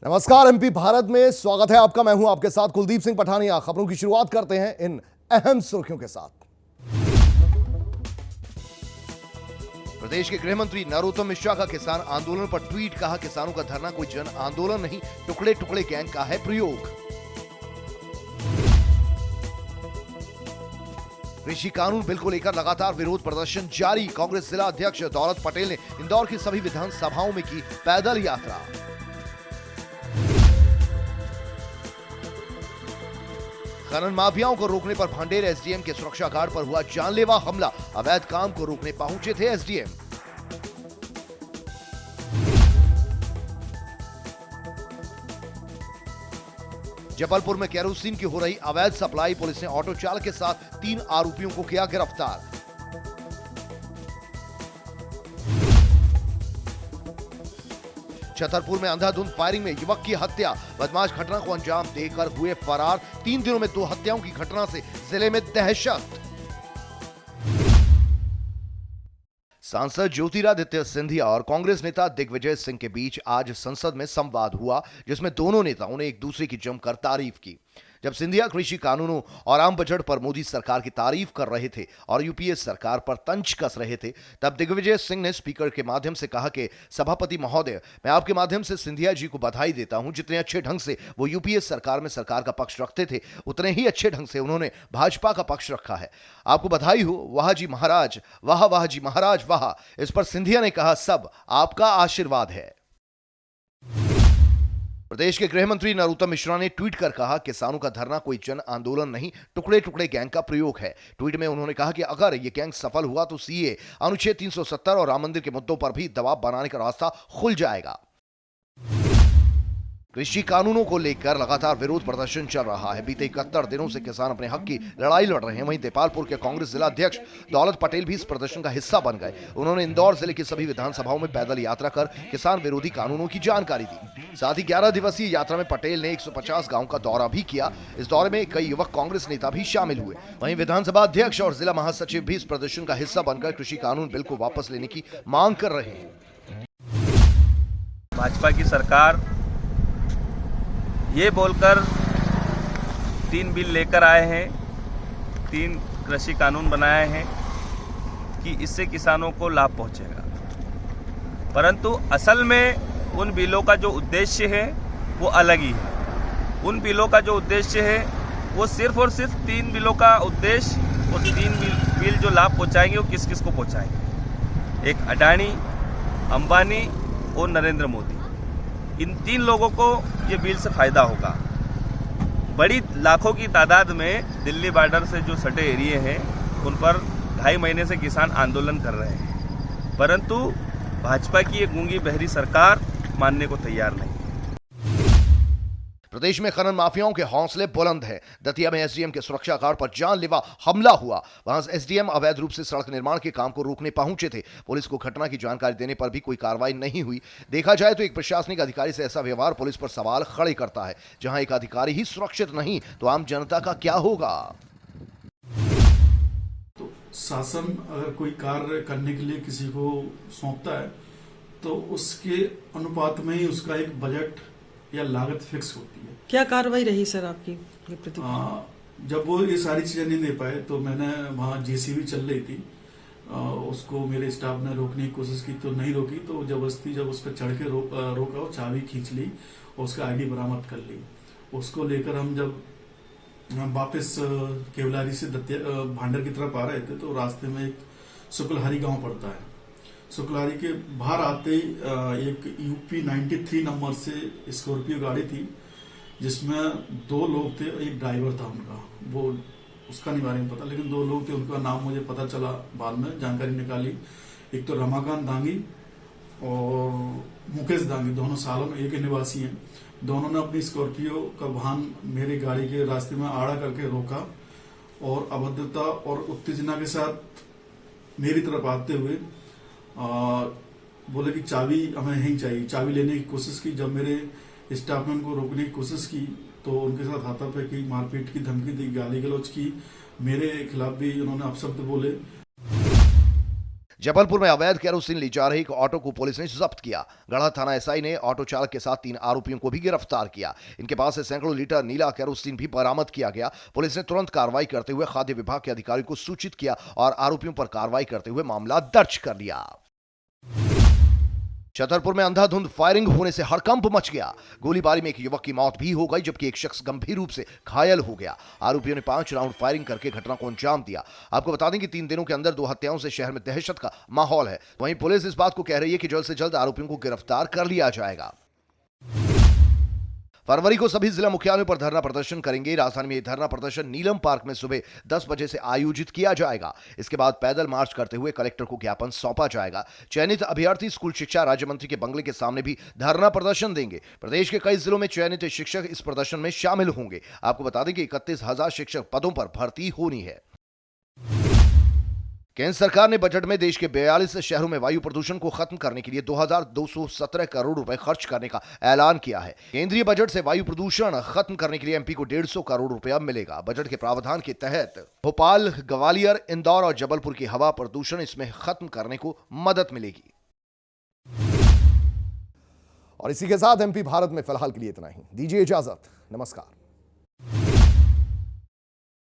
नमस्कार। एमपी भारत में स्वागत है आपका। मैं हूं आपके साथ कुलदीप सिंह पठानिया। खबरों की शुरुआत करते हैं इन अहम सुर्खियों के साथ। प्रदेश के गृह मंत्री नरोत्तम मिश्रा का किसान आंदोलन पर ट्वीट, कहा किसानों का धरना कोई जन आंदोलन नहीं, टुकड़े टुकड़े गैंग का है प्रयोग। कृषि कानून बिल को लेकर लगातार विरोध प्रदर्शन जारी। कांग्रेस जिला अध्यक्ष दौलत पटेल ने इंदौर की सभी विधानसभाओं में की पैदल यात्रा। खनन माफियाओं को रोकने पर भांडेर एसडीएम के सुरक्षा गार्ड पर हुआ जानलेवा हमला। अवैध काम को रोकने पहुंचे थे एसडीएम। जबलपुर में केरोसिन की हो रही अवैध सप्लाई, पुलिस ने ऑटो चालक के साथ 3 आरोपियों को किया गिरफ्तार। छतरपुर में अंधाधुंध फायरिंग में युवक की हत्या, बदमाश घटना को अंजाम देकर हुए फरार। 3 दिनों में 2 हत्याओं की घटना से जिले में दहशत। सांसद ज्योतिरादित्य सिंधिया और कांग्रेस नेता दिग्विजय सिंह के बीच आज संसद में संवाद हुआ, जिसमें दोनों नेताओं ने एक दूसरे की जमकर तारीफ की। जब सिंधिया कृषि कानूनों और आम बजट पर मोदी सरकार की तारीफ कर रहे थे और यूपीए सरकार पर तंज कस रहे थे, तब दिग्विजय सिंह ने स्पीकर के माध्यम से कहा कि सभापति महोदय, मैं आपके माध्यम से सिंधिया जी को बधाई देता हूं। जितने अच्छे ढंग से वो यूपीए सरकार में सरकार का पक्ष रखते थे, उतने ही अच्छे ढंग से उन्होंने भाजपा का पक्ष रखा है। आपको बधाई हो। वाह जी महाराज, वाह वाह जी महाराज वाह। इस पर सिंधिया ने कहा, सब आपका आशीर्वाद है। प्रदेश के गृह मंत्री नरोत्तम मिश्रा ने ट्वीट कर कहा, किसानों का धरना कोई जन आंदोलन नहीं, टुकड़े टुकड़े गैंग का प्रयोग है। ट्वीट में उन्होंने कहा कि अगर ये गैंग सफल हुआ तो सीए, अनुच्छेद 370 और राम मंदिर के मुद्दों पर भी दबाव बनाने का रास्ता खुल जाएगा। कृषि कानूनों को लेकर लगातार विरोध प्रदर्शन चल रहा है। बीते 71 दिनों से किसान अपने हक की लड़ाई लड़ रहे हैं। वहीं देपालपुर के कांग्रेस जिला अध्यक्ष दौलत पटेल भी इस प्रदर्शन का हिस्सा बन गए। उन्होंने इंदौर जिले की सभी विधानसभाओं में पैदल यात्रा कर किसान विरोधी कानूनों की जानकारी दी। साथ ही 11 दिवसीय यात्रा में पटेल ने 150 गाँव का दौरा भी किया। इस दौरे में कई युवक कांग्रेस नेता भी शामिल हुए। वहीं विधानसभा अध्यक्ष और जिला महासचिव भी इस प्रदर्शन का हिस्सा बनकर कृषि कानून बिल को वापस लेने की मांग कर रहे हैं। भाजपा की सरकार ये बोलकर 3 बिल लेकर आए हैं, 3 कृषि कानून बनाए हैं कि इससे किसानों को लाभ पहुंचेगा, परंतु असल में उन बिलों का जो उद्देश्य है वो अलग ही है। उन बिलों का जो उद्देश्य है वो सिर्फ और सिर्फ 3 बिलों का उद्देश्य, और 3 बिल जो लाभ पहुंचाएंगे वो किस किस को पहुंचाएंगे। एक अडानी, अंबानी और नरेंद्र मोदी, इन 3 लोगों को ये बिल से फायदा होगा। बड़ी लाखों की तादाद में दिल्ली बॉर्डर से जो सटे एरिए हैं उन पर 2.5 महीने से किसान आंदोलन कर रहे हैं, परंतु भाजपा की ये गूंगी बहरी सरकार मानने को तैयार नहीं। प्रदेश में खनन माफियाओं के हौसले बुलंद हैं। दतिया में एसडीएम के सुरक्षा गार्ड पर जानलेवा हमला हुआ। वहां एसडीएम अवैध रूप से सड़क निर्माण के काम को रोकने पहुंचे थे। पुलिस को घटना की जानकारी देने पर भी कोई कार्रवाई नहीं हुई। देखा जाए तो एक प्रशासनिक अधिकारी से ऐसा व्यवहार पुलिस पर सवाल खड़े करता है। जहां एक अधिकारी ही सुरक्षित नहीं तो आम जनता का क्या होगा। तो शासन अगर कोई कार्य करने के लिए किसी को सौंपता है तो उसके अनुपात में ही उसका एक बजट या लागत फिक्स होती है। क्या कार्रवाई रही सर आपकी ये जब वो ये सारी चीजें नहीं दे पाए तो मैंने वहाँ जेसीबी चल रही थी, उसको मेरे स्टाफ ने रोकने की कोशिश की तो नहीं रोकी, तो जबरदस्ती जब उस पर चढ़ के रोका और चाबी खींच ली और उसका आईडी बरामद कर ली। उसको लेकर हम जब वापस केवलारी से भांडर की तरफ आ रहे थे तो रास्ते में एक शुक्लहारी गांव पड़ता है। शुक्लहारी के बाहर आते ही एक यूपी 93 नंबर से स्कॉर्पियो गाड़ी थी जिसमें 2 लोग थे, एक ड्राइवर था उनका, वो उसका नहीं बारे में पता, लेकिन 2 लोग थे, उनका नाम मुझे पता चला बाद में, जानकारी निकाली। एक तो रमाकांत दांगी और मुकेश दांगी, दोनों सालों में एक ही निवासी हैं। दोनों ने अपनी स्कॉर्पियो का वाहन मेरी गाड़ी के रास्ते में आड़ा करके रोका और अभद्रता और उत्तेजना के साथ मेरी तरफ आते हुए बोले कि चाबी हमें यहीं चाहिए। चाबी लेने की कोशिश की। जब मेरे स्टाफ ने उनको रोकने की कोशिश की तो उनके साथ हाथापाई, मारपीट की धमकी दी, गाली गलौज की, मेरे खिलाफ भी उन्होंने अपशब्द बोले। जबलपुर में अवैध केरोसिन ले जा रहे एक ऑटो को पुलिस ने जब्त किया। गढ़ा थाना एसआई ने ऑटो चालक के साथ 3 आरोपियों को भी गिरफ्तार किया। इनके पास से सैकड़ों लीटर नीला केरोसिन भी बरामद किया गया। पुलिस ने तुरंत कार्रवाई करते हुए खाद्य विभाग के अधिकारियों को सूचित किया और आरोपियों पर कार्रवाई करते हुए मामला दर्ज कर लिया। छतरपुर में अंधाधुंध फायरिंग होने से हड़कंप मच गया। गोलीबारी में एक युवक की मौत भी हो गई, जबकि एक शख्स गंभीर रूप से घायल हो गया। आरोपियों ने 5 राउंड फायरिंग करके घटना को अंजाम दिया। आपको बता दें कि 3 दिनों के अंदर 2 हत्याओं से शहर में दहशत का माहौल है। वहीं पुलिस इस बात को कह रही है कि जल्द से जल्द आरोपियों को गिरफ्तार कर लिया जाएगा। फरवरी को सभी जिला मुख्यालयों पर धरना प्रदर्शन करेंगे। राजधानी में यह धरना प्रदर्शन नीलम पार्क में सुबह 10 बजे से आयोजित किया जाएगा। इसके बाद पैदल मार्च करते हुए कलेक्टर को ज्ञापन सौंपा जाएगा। चयनित अभ्यर्थी स्कूल शिक्षा राज्य मंत्री के बंगले के सामने भी धरना प्रदर्शन देंगे। प्रदेश के कई जिलों में चयनित शिक्षक इस प्रदर्शन में शामिल होंगे। आपको बता दें कि 31,000 शिक्षक पदों पर भर्ती होनी है। केंद्र सरकार ने बजट में देश के 42 शहरों में वायु प्रदूषण को खत्म करने के लिए 2217 करोड़ रुपए खर्च करने का ऐलान किया है। केंद्रीय बजट से वायु प्रदूषण खत्म करने के लिए एमपी को 150 करोड़ रुपया मिलेगा। बजट के प्रावधान के तहत भोपाल, ग्वालियर, इंदौर और जबलपुर की हवा प्रदूषण इसमें खत्म करने को मदद मिलेगी। और इसी के साथ एमपी भारत में फिलहाल के लिए इतना ही। दीजिए इजाजत। नमस्कार।